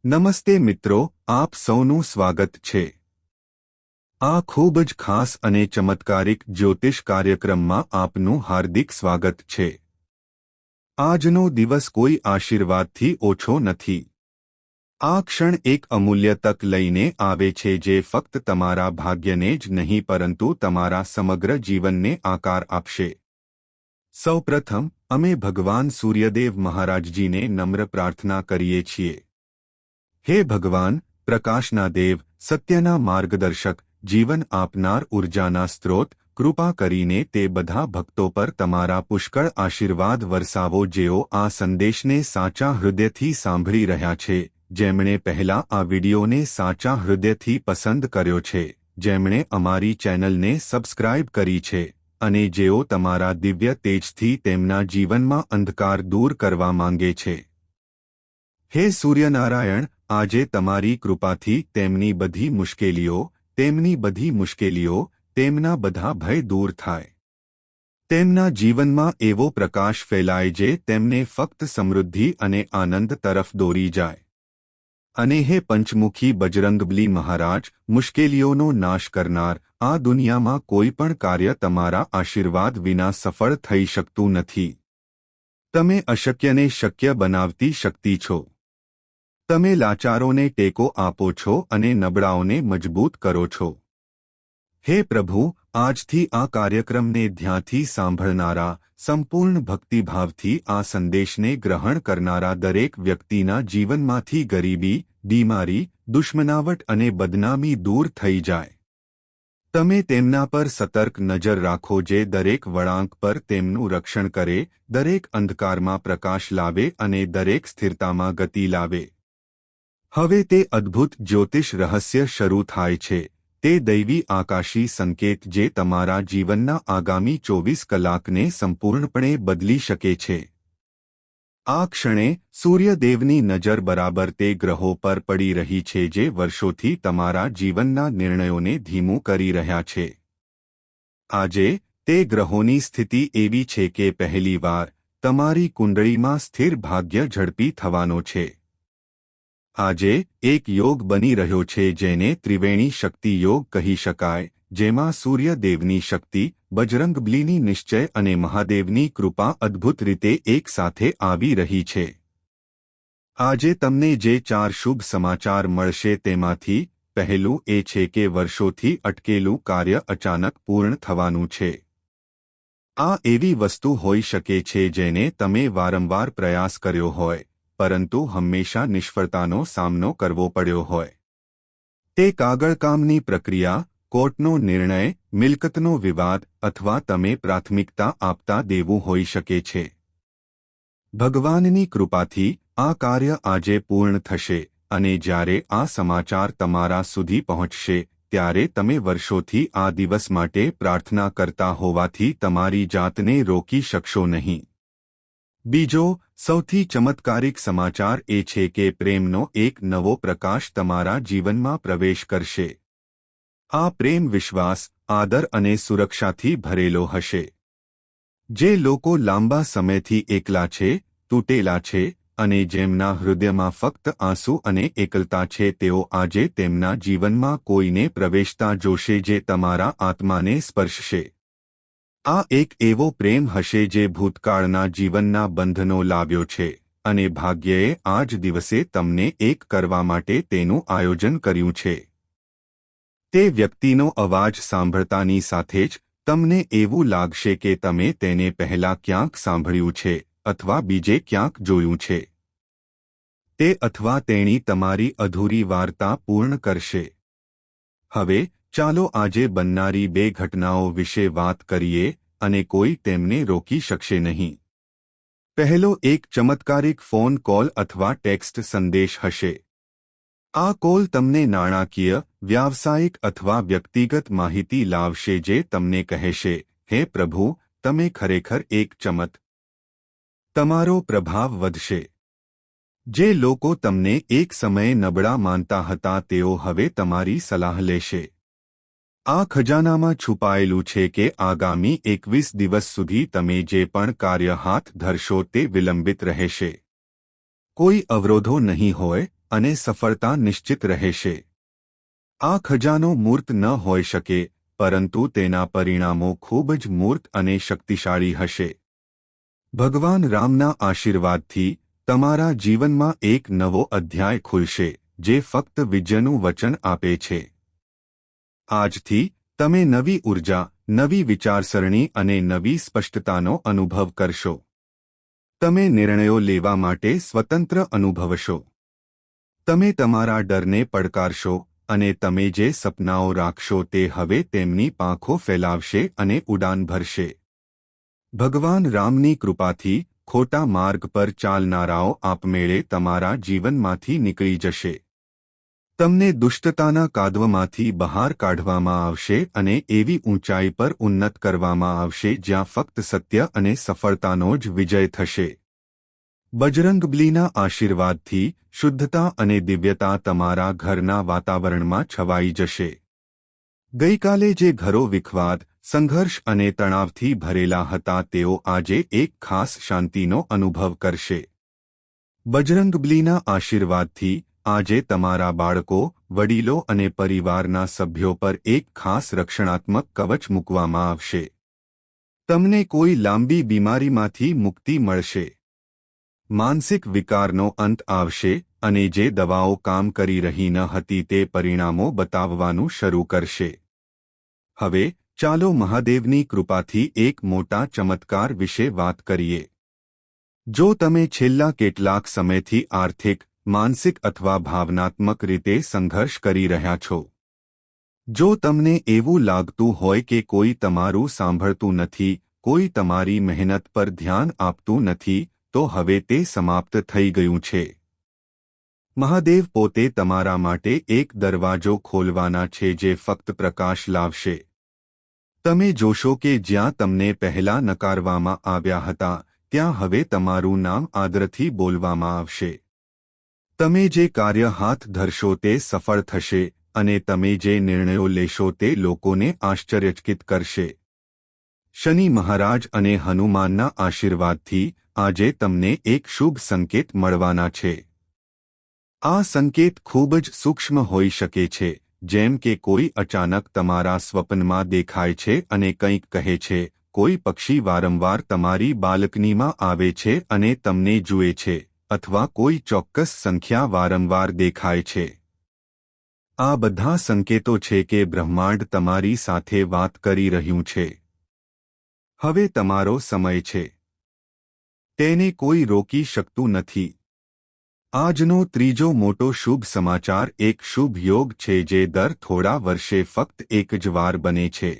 નમસ્તે મિત્રો, આપ સૌનું સ્વાગત છે આ ખૂબ જ ખાસ અને ચમત્કારિક જ્યોતિષ કાર્યક્રમમાં આપનું હાર્દિક સ્વાગત છે। આજનો દિવસ કોઈ આશીર્વાદથી ઓછો નથી। આ ક્ષણ એક અમૂલ્ય તક લઈને આવે છે જે ફક્ત તમારા ભાગ્યને જ નહીં પરંતુ તમારા સમગ્ર જીવનને આકાર આપશે। સૌપ્રથમ અમે ભગવાન સૂર્યદેવ મહારાજજીને નમ્ર પ્રાર્થના કરીએ છીએ। હે ભગવાન, પ્રકાશના દેવ, સત્યના માર્ગદર્શક, જીવન આપનાર ઊર્જાના સ્ત્રોત, કૃપા કરીને તે બધા ભક્તો પર તમારા પુષ્કળ આશીર્વાદ વરસાવો જેઓ આ સંદેશને સાચા હૃદયથી સાંભળી રહ્યા છે, જેમણે પહેલા આ વિડિયોને સાચા હૃદયથી પસંદ કર્યો છે, જેમણે અમારી ચેનલને સબસ્ક્રાઇબ કરી છે અને જેઓ તમારા દિવ્ય તેજથી તેમના જીવનમાં અંધકાર દૂર કરવા માંગે છે। હે સૂર્યનારાયણ, આજે તમારી કૃપાથી તેમની બધી મુશ્કેલીઓ, તેમના બધા ભય દૂર થાય। તેમના જીવનમાં એવો પ્રકાશ ફેલાય જે તેમને ફક્ત સમૃદ્ધિ અને આનંદ તરફ દોરી જાય। અને હે પંચમુખી બજરંગબલી મહારાજ, મુશ્કેલીઓનો નાશ કરનાર, આ દુનિયામાં કોઈ પણ કાર્ય તમારા આશીર્વાદ વિના સફળ થઈ શકતું નથી। તમે અશક્યને શક્ય બનાવતી શક્તિ છો। તમે લાચારોને ટેકો આપો છો અને નબળાઓને મજબૂત કરો છો। હે પ્રભુ, આજથી આ કાર્યક્રમને ધ્યાનથી સાંભળનારા, સંપૂર્ણ ભક્તિભાવથી આ સંદેશને ગ્રહણ કરનારા દરેક વ્યક્તિના જીવનમાંથી ગરીબી, બીમારી, દુશ્મનાવટ અને બદનામી દૂર થઈ જાય। તમે તેમના પર સતર્ક નજર રાખો જે દરેક વળાંક પર તેમનું રક્ષણ કરે, દરેક અંધકારમાં પ્રકાશ લાવે અને દરેક સ્થિરતામાં ગતિ લાવે। હવે તે અદ્ભુત જ્યોતિષ રહસ્ય શરૂ થાય છે, તે દૈવી આકાશી સંકેત જે તમારા જીવનના આગામી 24 કલાકને સંપૂર્ણપણે બદલી શકે છે। આ ક્ષણે સૂર્યદેવની નજર બરાબર તે ગ્રહો પર પડી રહી છે જે વર્ષોથી તમારા જીવનના નિર્ણયોને ધીમું કરી રહ્યા છે। આજે તે ગ્રહોની સ્થિતિ એવી છે કે પહેલીવાર તમારી કુંડળીમાં સ્થિર ભાગ્ય ઝડપી થવાનો છે। આજે એક યોગ બની રહ્યો છે જેને ત્રિવેણી શક્તિ યોગ કહી શકાય, જેમાં સૂર્યદેવની શક્તિ, બજરંગબલીની નિશ્ચય અને મહાદેવની કૃપા અદ્ભુત રીતે એક સાથે આવી રહી છે। આજે તમને જે 4 શુભ સમાચાર મળશે તેમાંથી પહેલું એ છે કે વર્ષોથી અટકેલું કાર્ય અચાનક પૂર્ણ થવાનું છે। આ એવી વસ્તુ હોઈ શકે છે જેને તમે વારંવાર પ્રયાસ કર્યો હોય, પરંતુ હંમેશા નિષ્ફળતાનો સામનો કરવો પડ્યો હોય। તે કાગળકામની પ્રક્રિયા, કોર્ટનો નિર્ણય, મિલકતનો વિવાદ અથવા તમે પ્રાથમિકતા આપતા દેવું હોઈ શકે છે। ભગવાનની કૃપાથી આ કાર્ય આજે પૂર્ણ થશે અને જ્યારે આ સમાચાર તમારા સુધી પહોંચશે ત્યારે તમે વર્ષોથી આ દિવસ માટે પ્રાર્થના કરતા હોવાથી તમારી જાતને રોકી શકશો નહીં। બીજો સૌથી ચમત્કારિક સમાચાર એ છે કે પ્રેમનો એક નવો પ્રકાશ તમારા જીવનમાં પ્રવેશ કરશે। આ પ્રેમ વિશ્વાસ, આદર અને સુરક્ષાથી ભરેલો હશે। જે લોકો લાંબા સમયથી એકલા છે, તૂટેલા છે અને જેમના હૃદયમાં ફક્ત આંસુ અને એકલતા છે તેઓ આજે તેમના જીવનમાં કોઈને પ્રવેશતા જોશે જે તમારા આત્માને સ્પર્શશે। આ એક એવો પ્રેમ હશે જે ભૂતકાળના જીવનના બંધનો લાવ્યો છે અને ભાગ્યએ આ જ દિવસે તમને એક કરવા માટે તેનું આયોજન કર્યું છે। તે વ્યક્તિનો અવાજ સાંભળતાની સાથે જ તમને એવું લાગશે કે તમે તેને પહેલા ક્યાંક સાંભળ્યું છે અથવા બીજે ક્યાંક જોયું છે। તે અથવા તેણી તમારી અધૂરી વાર્તા પૂર્ણ કરશે। હવે ચાલો આજે બનનારી 2 ઘટનાઓ વિશે વાત કરીએ અને કોઈ તેમને રોકી શકશે નહીં। પહેલો એક ચમત્કારિક ફોન કોલ અથવા ટેક્સ્ટ સંદેશ હશે। આ કોલ તમને નાણાકીય, વ્યાવસાયિક અથવા વ્યક્તિગત માહિતી લાવશે જે તમને કહેશે, હે પ્રભુ, તમે ખરેખર એક તમારો પ્રભાવ વધશે। જે લોકો તમને એક સમયે નબળા માનતા હતા તેઓ હવે તમારી સલાહ લેશે। આ ખજાનામાં છુપાયેલું છે કે આગામી 21 દિવસ સુધી તમે જે પણ કાર્ય હાથ ધરશો તે વિલંબિત રહેશે। કોઈ અવરોધો નહીં હોય, અને સફળતા નિશ્ચિત રહેશે. આ ખજાનો મૂર્ત ન હોઈ શકે, પરંતુ તેના પરિણામો ખૂબ જ મૂર્ત અને શક્તિશાળી હશે. ભગવાન રામના આશીર્વાદથી તમારા જીવનમાં એક નવો અધ્યાય ખુલશે, જે ફક્ત વિજયનું વચન આપે છે. આજથી તમે નવી ઉર્જા, નવી વિચારસરણી અને નવી સ્પષ્ટતાનો અનુભવ કરશો. તમે નિર્ણયો લેવા માટે સ્વતંત્ર અનુભવશો. તમે તમારા ડરને પડકારશો અને તમે જે સપનાઓ રાખશો તે હવે તેમની પાંખો ફેલાવશે અને ઉડાન ભરશે. ભગવાન રામની કૃપાથી ખોટા માર્ગ પર ચાલનારાઓ આપમેળે તમારા જીવનમાંથી નીકળી જશે. તમને દુષ્ટતાના કાદવમાંથી બહાર કાઢવામાં આવશે અને એવી ઊંચાઈ પર ઉન્નત કરવામાં આવશે જ્યાં ફક્ત સત્ય અને સફળતાનો જ વિજય થશે. બજરંગબલીના આશીર્વાદથી શુદ્ધતા અને દિવ્યતા તમારા ઘરના વાતાવરણમાં છવાઈ જશે. ગઈકાલે જે ઘરો વિખવાદ, સંઘર્ષ અને તણાવથી ભરેલા હતા તેઓ આજે એક ખાસ શાંતિનો અનુભવ કરશે. બજરંગબલીના આશીર્વાદથી આજે તમારા બાળકો, વડીલો અને પરિવારના સભ્યો પર એક ખાસ રક્ષણાત્મક કવચ મૂકવામાં આવશે. તમને કોઈ લાંબી બીમારીમાંથી મુક્તિ મળશે. માનસિક વિકારનો અંત આવશે અને જે દવાઓ કામ કરી રહી ન હતી તે પરિણામો બતાવવાનું શરૂ કરશે. હવે ચાલો મહાદેવની કૃપાથી એક મોટા ચમત્કાર વિશે વાત કરીએ. જો તમે છેલ્લા કેટલાક સમયથી આર્થિક, માનસિક અથવા ભાવનાત્મક રીતે સંઘર્ષ કરી રહ્યા છો, જો તમને એવું લાગતું હોય કે કોઈ તમારું સાંભળતું નથી, કોઈ તમારી મહેનત પર ધ્યાન આપતું નથી, તો હવે તે સમાપ્ત થઈ ગયું છે. મહાદેવ પોતે તમારા માટે એક દરવાજો ખોલવાના છે જે ફક્ત પ્રકાશ લાવશે. તમે જોશો કે જ્યાં તમને પહેલા નકારવામાં આવ્યા હતા, ત્યાં હવે તમારું નામ આદરથી બોલવામાં આવશે. તમે જે કાર્ય હાથ ધરશો તે સફળ થશે અને તમે જે નિર્ણયો લેશો તે લોકોને આશ્ચર્યચકિત કરશે. શનિ મહારાજ અને હનુમાનના આશીર્વાદથી આજે તમને એક શુભ સંકેત મળવાના છે. આ સંકેત ખૂબ જ સૂક્ષ્મ હોઈ શકે છે, જેમ કે કોઈ અચાનક તમારા સ્વપ્નમાં દેખાય છે અને કંઈક કહે છે, કોઈ પક્ષી વારંવાર તમારી બાલ્કનીમાં આવે છે અને તમને જુએ છે, અથવા કોઈ ચોક્કસ સંખ્યા વારંવાર દેખાય છે. આ બધા સંકેતો છે કે બ્રહ્માંડ તમારી સાથે વાત કરી રહ્યું છે. હવે તમારો સમય છે. તેને કોઈ રોકી શકતું નથી. આજનો ત્રીજો મોટો શુભ સમાચાર એક શુભ યોગ છે જે દર થોડા વર્ષે ફક્ત એક જ વાર બને છે.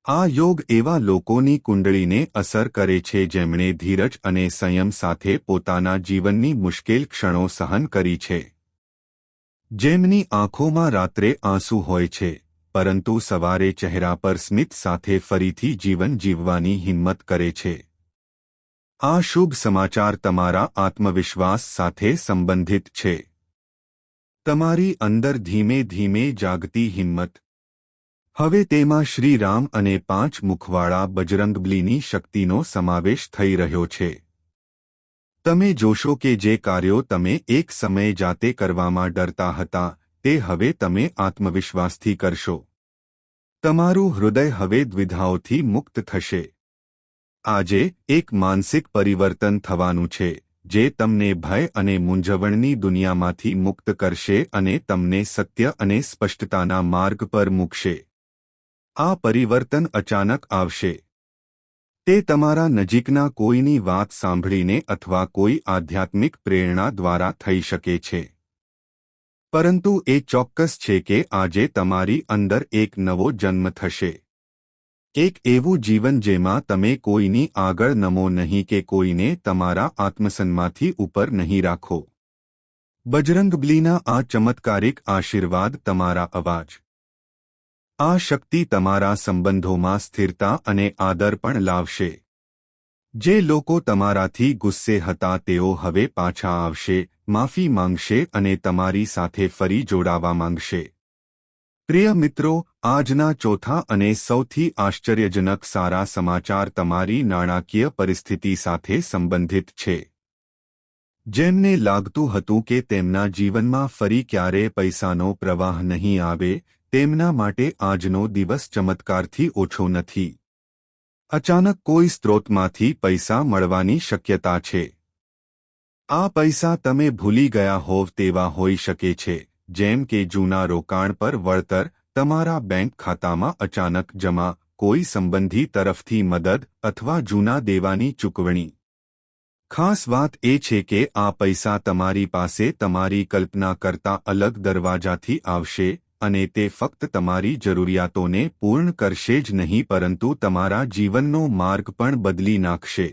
આ યોગ એવા લોકોની કુંડળીને અસર કરે છે જેમણે ધીરજ અને સંયમ સાથે પોતાના જીવનની મુશ્કેલ ક્ષણો સહન કરી છે. જેમની આંખોમાં રાત્રે આંસુ હોય છે, પરંતુ સવારે ચહેરા પર સ્મિત સાથે ફરીથી જીવન જીવવાની હિંમત કરે છે. આ શુભ સમાચાર તમારા આત્મવિશ્વાસ સાથે સંબંધિત છે. તમારી અંદર ધીમે ધીમે જાગતી હિંમત. હવે તેમાં શ્રી રામ અને 5 મુખવાળા બજરંગબલીની શક્તિનો સમાવેશ થઈ રહ્યો છે. તમે જોશો કે જે કાર્યો તમે એક સમયે જાતે કરવામાં ડરતા હતા, તે હવે તમે આત્મવિશ્વાસથી કરશો. તમારું હૃદય હવે દ્વિધાઓથી મુક્ત થશે. આજે એક માનસિક પરિવર્તન થવાનું છે, જે તમને ભય અને મૂંઝવણની દુનિયામાંથી મુક્ત કરશે અને તમને સત્ય અને સ્પષ્ટતાના માર્ગ પર મૂકશે. આ પરિવર્તન અચાનક આવશે. તે તમારા નજીકના કોઈની વાત સાંભળીને અથવા કોઈ આધ્યાત્મિક પ્રેરણા દ્વારા થઈ શકે છે. પરંતુ એ ચોક્કસ છે કે આજે તમારી અંદર એક નવો જન્મ થશે. એક એવું જીવન જેમાં તમે કોઈની આગળ નમો નહીં કે કોઈને તમારા આત્મસન્માનથી ઉપર નહીં રાખો. બજરંગબલીના આ ચમત્કારિક આશીર્વાદ તમારા અવાજ. આ શક્તિ તમારા સંબંધોમાં સ્થિરતા અને આદર પણ લાવશે. જે લોકો તમારાથી ગુસ્સે હતા તેઓ હવે પાછા આવશે, માફી માંગશે અને તમારી સાથે ફરી જોડાવા માંગશે. પ્રિય મિત્રો, આજના ચોથા અને સૌથી આશ્ચર્યજનક સારા સમાચાર તમારી નાણાકીય પરિસ્થિતિ સાથે સંબંધિત છે. જેમને લાગતું હતું કે તેમના જીવનમાં ફરી ક્યારેય પૈસાનો પ્રવાહ નહીં આવે, તેમના માટે આજનો દિવસ ચમત્કારથી ઓછો નથી. અચાનક કોઈ સ્ત્રોતમાંથી પૈસા મળવાની શક્યતા છે. આ પૈસા તમે ભૂલી ગયા હોવ તેવા હોઈ શકે છે, જેમ કે જૂના રોકાણ પર વળતર, તમારા બેંક ખાતામાં અચાનક જમા, કોઈ સંબંધી તરફથી મદદ અથવા જૂના દેવાની ચૂકવણી. ખાસ વાત એ છે કે આ પૈસા તમારી પાસે તમારી કલ્પના કરતાં અલગ દરવાજાથી આવશે અને તે ફક્ત તમારી જરૂરિયાતોને પૂર્ણ કરશે જ નહીં પરંતુ તમારા જીવનનો માર્ગ પણ બદલી નાખશે.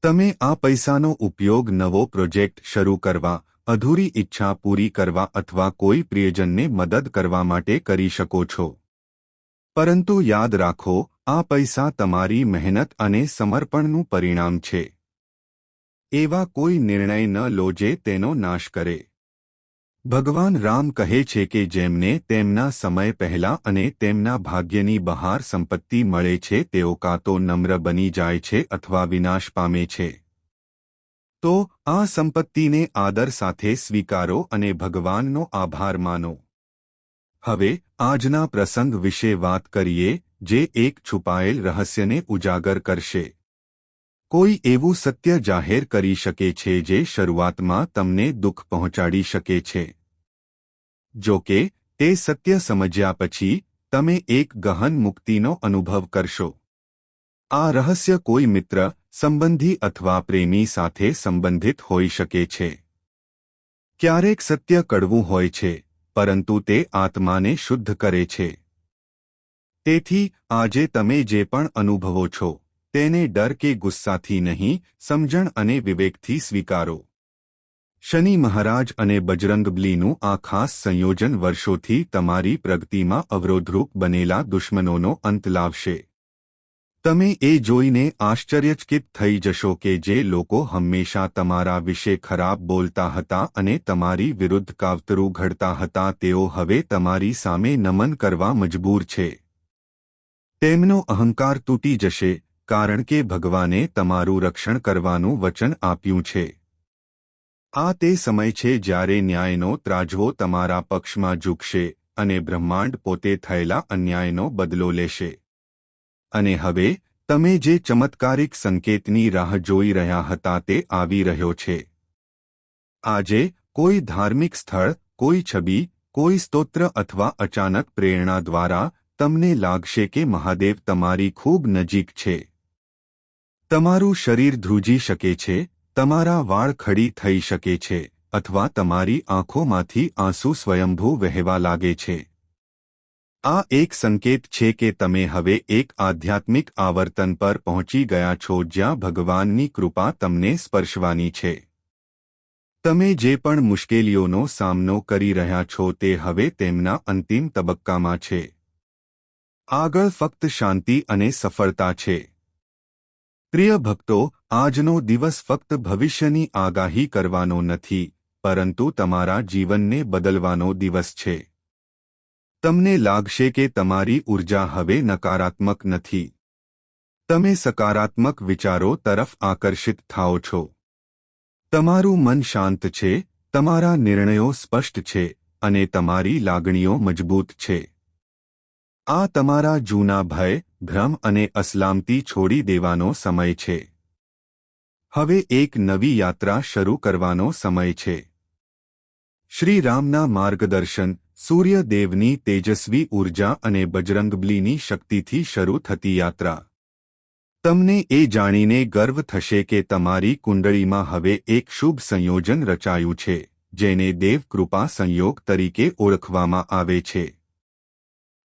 તમે આ પૈસાનો ઉપયોગ નવો પ્રોજેક્ટ શરૂ કરવા, અધૂરી ઈચ્છા પૂરી કરવા અથવા કોઈ પ્રિયજનને મદદ કરવા માટે કરી શકો છો. પરંતુ યાદ રાખો, આ પૈસા તમારી મહેનત અને સમર્પણનું પરિણામ છે. એવા કોઈ નિર્ણય ન લો જે તેનો નાશ કરે. ભગવાન રામ કહે છે કે જેમને તેમના સમય પહેલા અને તેમના ભાગ્યની બહાર સંપત્તિ મળે છે તેઓ કાં તો નમ્ર બની જાય છે અથવા વિનાશ પામે છે. તો આ સંપત્તિને આદર સાથે સ્વીકારો અને ભગવાનનો આભાર માનો. હવે આજના પ્રસંગ વિશે વાત કરીએ જે એક છુપાયેલ રહસ્યને ઉજાગર કરશે. કોઈ એવું સત્ય જાહેર કરી શકે છે જે શરૂઆતમાં તમને દુઃખ પહોંચાડી શકે છે. જો કે તે સત્ય સમજ્યા પછી તમે એક ગહન મુક્તિનો અનુભવ કરશો. આ રહસ્ય કોઈ મિત્ર, સંબંધી અથવા પ્રેમી સાથે સંબંધિત હોઈ શકે છે. ક્યારેક સત્ય કડવું હોય છે, પરંતુ તે આત્માને શુદ્ધ કરે છે. તેથી આજે તમે જે પણ અનુભવો છો, તેને ડર કે ગુસ્સાથી નહીં, સમજણ અને વિવેકથી સ્વીકારો. શનિ મહારાજ અને બજરંગબલીનું આ ખાસ સંયોજન વર્ષોથી તમારી પ્રગતિમાં અવરોધરૂપ બનેલા દુશ્મનોનો અંત લાવશે. તમે એ જોઈને આશ્ચર્યચકિત થઈ જશો કે જે લોકો હંમેશા તમારા વિશે ખરાબ બોલતા હતા અને તમારી વિરુદ્ધ કાવતરું ઘડતા હતા તેઓ હવે તમારી સામે નમન કરવા મજબૂર છે. તેમનો અહંકાર તૂટી જશે, કારણ કે ભગવાને તમારું રક્ષણ કરવાનું વચન આપ્યું છે. આ તે સમય છે જ્યારે ન્યાયનો ત્રાજવો તમારા પક્ષમાં ઝૂકશે અને બ્રહ્માંડ પોતે થયેલા અન્યાયનો બદલો લેશે. અને હવે તમે જે ચમત્કારિક સંકેતની રાહ જોઈ રહ્યા હતા તે આવી રહ્યો છે. આજે કોઈ ધાર્મિક સ્થળ, કોઈ છબી, કોઈ સ્તોત્ર અથવા અચાનક પ્રેરણા દ્વારા તમને લાગશે કે મહાદેવ તમારી ખૂબ નજીક છે. તમારું શરીર ધ્રુજી શકે છે, તમારા વાળ ખડી થઈ શકે છે, અથવા તમારી આંખોમાંથી આંસુ સ્વયંભૂ વહેવા લાગે છે. આ એક સંકેત છે કે તમે હવે એક આધ્યાત્મિક આવર્તન પર પહોંચી ગયા છો જ્યાં ભગવાનની કૃપા તમને સ્પર્શવાની છે. તમે જે પણ મુશ્કેલીઓનો સામનો કરી રહ્યા છો તે હવે તેમના અંતિમ તબક્કામાં છે. આગળ ફક્ત શાંતિ અને સફળતા છે. પ્રિય ભક્તો, આજનો દિવસ ફક્ત ભવિષ્યની આગાહી કરવાનો નથી, પરંતુ તમારા જીવનને બદલવાનો દિવસ છે. તમને લાગશે કે તમારી ઊર્જા હવે નકારાત્મક નથી. તમે સકારાત્મક વિચારો તરફ આકર્ષિત થાઓ છો. તમારું મન શાંત છે, તમારા નિર્ણયો સ્પષ્ટ છે, અને તમારી લાગણીઓ મજબૂત છે. આ તમારા જૂના ભય, ભ્રમ અને અસલામતી છોડી દેવાનો સમય છે. હવે એક નવી યાત્રા શરૂ કરવાનો સમય છે. શ્રી રામના માર્ગદર્શન, સૂર્યદેવની તેજસ્વી ઊર્જા અને બજરંગબલીની શક્તિથી શરૂ થતી યાત્રા. તમને એ જાણીને ગર્વ થશે કે તમારી કુંડળીમાં હવે એક શુભ સંયોજન રચાયું છે, જેને દેવકૃપા સંયોગ તરીકે ઓળખવામાં આવે છે.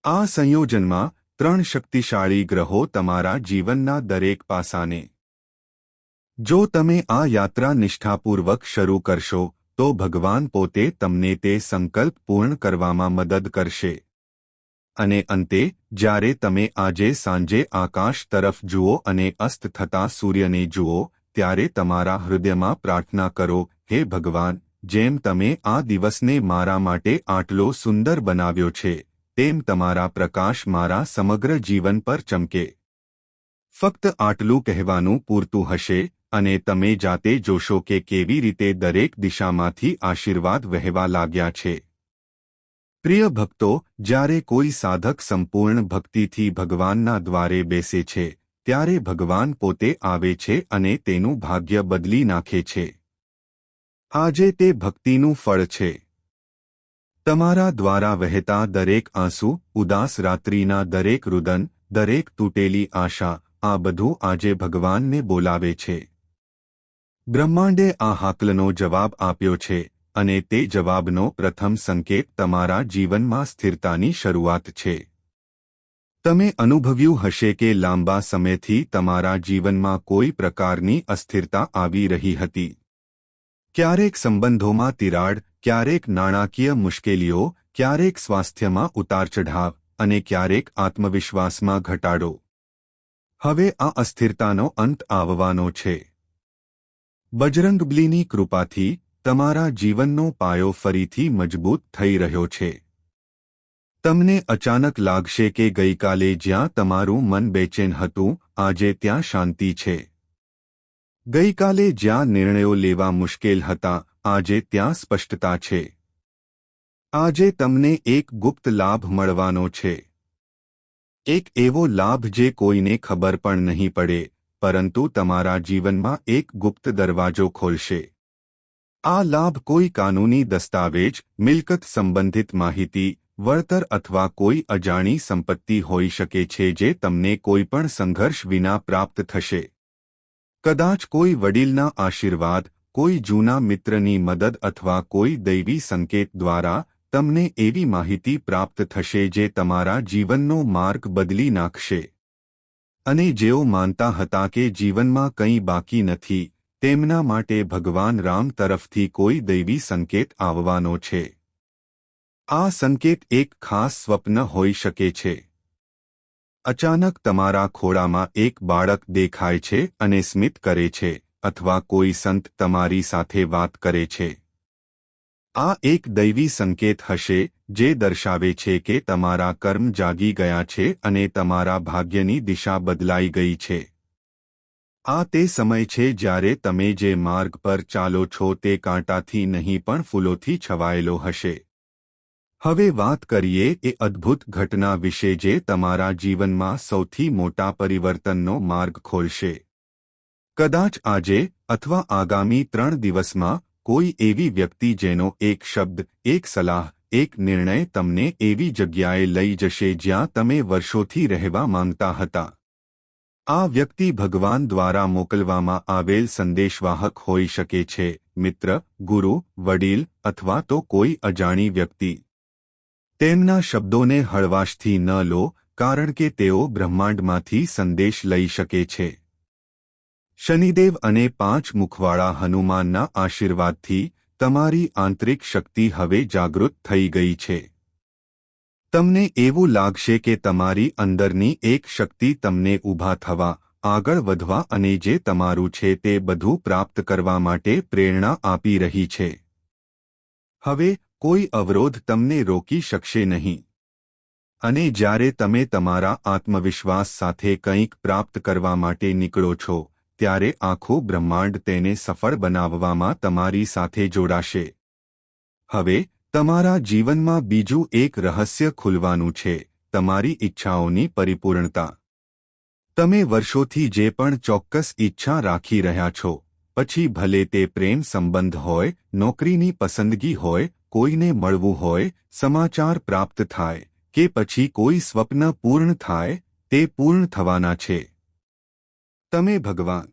આ સંયોજનમાં 3 શક્તિશાળી ગ્રહો તમારા જીવનના દરેક પાસાને. જો તમે આ યાત્રા નિષ્ઠાપૂર્વક શરૂ કરશો, તો ભગવાન પોતે તમને તે સંકલ્પ પૂર્ણ કરવામાં મદદ કરશે. અને અંતે, જ્યારે તમે આજે સાંજે આકાશ તરફ જુઓ અને અસ્ત થતા સૂર્યને જુઓ, ત્યારે તમારા હૃદયમાં પ્રાર્થના કરો, હે ભગવાન, જેમ તમે આ દિવસને મારા માટે આટલો સુંદર બનાવ્યો છે, તેમ તમારા પ્રકાશ મારા સમગ્ર જીવન પર ચમકે. ફક્ત આટલું કહેવાનું પૂરતું હશે, અને તમે જાતે જોશો કે કેવી રીતે દરેક દિશામાંથી આશીર્વાદ વહેવા લાગ્યા છે. પ્રિય ભક્તો, જ્યારે કોઈ સાધક સંપૂર્ણ ભક્તિથી ભગવાનના દ્વારે બેસે છે, ત્યારે ભગવાન પોતે આવે છે અને તેનું ભાગ્ય બદલી નાખે છે. આજે તે ભક્તિનું ફળ છે. તમારા દ્વારા વહેતા દરેક આંસુ, ઉદાસ રાત્રિના દરેક રુદન, દરેક તૂટેલી આશા, આ બધું આજે ભગવાનને બોલાવે છે. બ્રહ્માંડે આ હાકલનો જવાબ આપ્યો છે, અને તે જવાબનો પ્રથમ સંકેત તમારા જીવનમાં સ્થિરતાની શરૂઆત છે. તમે અનુભવ્યું હશે કે લાંબા સમયથી તમારા જીવનમાં કોઈ પ્રકારની અસ્થિરતા આવી રહી હતી. ક્યારેક સંબંધોમાં તિરાડ, ક્યારેક નાણાકીય મુશ્કેલીઓ, ક્યારેક સ્વાસ્થ્યમાં ઉતારચઢાવ અને ક્યારેક આત્મવિશ્વાસમાં ઘટાડો. હવે આ અસ્થિરતાનો અંત આવવાનો છે. બજરંગબલીની કૃપાથી તમારા જીવનનો પાયો ફરીથી મજબૂત થઈ રહ્યો છે. તમને અચાનક લાગશે કે ગઈકાલે જ્યાં તમારું મન બેચેન હતું, આજે ત્યાં શાંતિ છે. ગઈકાલે જ્યાં નિર્ણયો લેવા મુશ્કેલ હતા, આજે ત્યાં સ્પષ્ટતા છે. આજે તમને એક ગુપ્ત લાભ મળવાનો છે. એક એવો લાભ જે કોઈને ખબર પણ નહીં પડે, પરંતુ તમારા જીવનમાં એક ગુપ્ત દરવાજો ખોલશે. આ લાભ કોઈ કાનૂની દસ્તાવેજ, મિલકત સંબંધિત માહિતી, વળતર અથવા કોઈ અજાણી સંપત્તિ હોઈ શકે છે જે તમને કોઈપણ સંઘર્ષ વિના પ્રાપ્ત થશે. કદાચ કોઈ વડીલના આશીર્વાદ, કોઈ જૂના મિત્રની મદદ અથવા કોઈ દૈવી સંકેત દ્વારા તમને એવી માહિતી પ્રાપ્ત થશે જે તમારા જીવનનો માર્ગ બદલી નાખશે. અને જેઓ માનતા હતા કે જીવનમાં કંઈ બાકી નથી, તેમના માટે ભગવાન રામ તરફથી કોઈ દૈવી સંકેત આવવાનો છે. આ સંકેત એક ખાસ સ્વપ્ન હોઈ શકે છે. અચાનક તમારા ખોળામાં એક બાળક દેખાય છે અને સ્મિત કરે છે, અથવા કોઈ સંત તમારી સાથે વાત કરે છે. આ એક દૈવી સંકેત હશે જે દર્શાવે છે કે તમારા કર્મ જાગી ગયા છે અને તમારા ભાગ્યની દિશા બદલાઈ ગઈ છે. આ તે સમય છે જ્યારે તમે જે માર્ગ પર ચાલો છો તે કાંટાથી નહીં પણ ફૂલોથી છવાયેલો હશે. હવે વાત કરીએ એ અદ્ભુત ઘટના વિશે જે તમારા જીવનમાં સૌથી મોટા પરિવર્તનનો માર્ગ ખોલશે. કદાચ આજે અથવા આગામી 3 દિવસમાં કોઈ એવી વ્યક્તિ જેનો એક શબ્દ, એક સલાહ, એક નિર્ણય તમને એવી જગ્યાએ લઈ જશે જ્યાં તમે વર્ષોથી રહેવા માંગતા હતા. આ વ્યક્તિ ભગવાન દ્વારા મોકલવામાં આવેલ સંદેશવાહક હોઈ શકે છે, મિત્ર, ગુરુ, વડીલ અથવા તો કોઈ અજાણી વ્યક્તિ. તેમના શબ્દોને હળવાશથી ન લો, કારણ કે તેઓ બ્રહ્માંડમાંથી સંદેશ લઈ શકે છે. શનિદેવ અને 5 મુખવાળા હનુમાનના આશીર્વાદથી તમારી આંતરિક શક્તિ હવે જાગૃત થઈ ગઈ છે. તમને એવું લાગશે કે તમારી અંદરની એક શક્તિ તમને ઊભા થવા, આગળ વધવા અને જે તમારું છે તે બધું પ્રાપ્ત કરવા માટે પ્રેરણા આપી રહી છે. હવે કોઈ અવરોધ તમને રોકી શકશે નહીં. અને જ્યારે તમે તમારા આત્મવિશ્વાસ સાથે કંઈક પ્રાપ્ત કરવા માટે નીકળો છો, ત્યારે આખું બ્રહ્માંડ તેને સફળ બનાવવામાં તમારી સાથે જોડાશે. હવે તમારા જીવનમાં બીજું એક રહસ્ય ખુલવાનું છે, તમારી ઈચ્છાઓની પરિપૂર્ણતા. તમે વર્ષોથી જે પણ ચોક્કસ ઈચ્છા રાખી રહ્યા છો, પછી ભલે તે પ્રેમ સંબંધ હોય, નોકરીની પસંદગી હોય, કોઈને મળવું હોય, સમાચાર પ્રાપ્ત થાય, કે પછી કોઈ સ્વપ્ન પૂર્ણ થાય, તે પૂર્ણ થવાના છે. તમે ભગવાન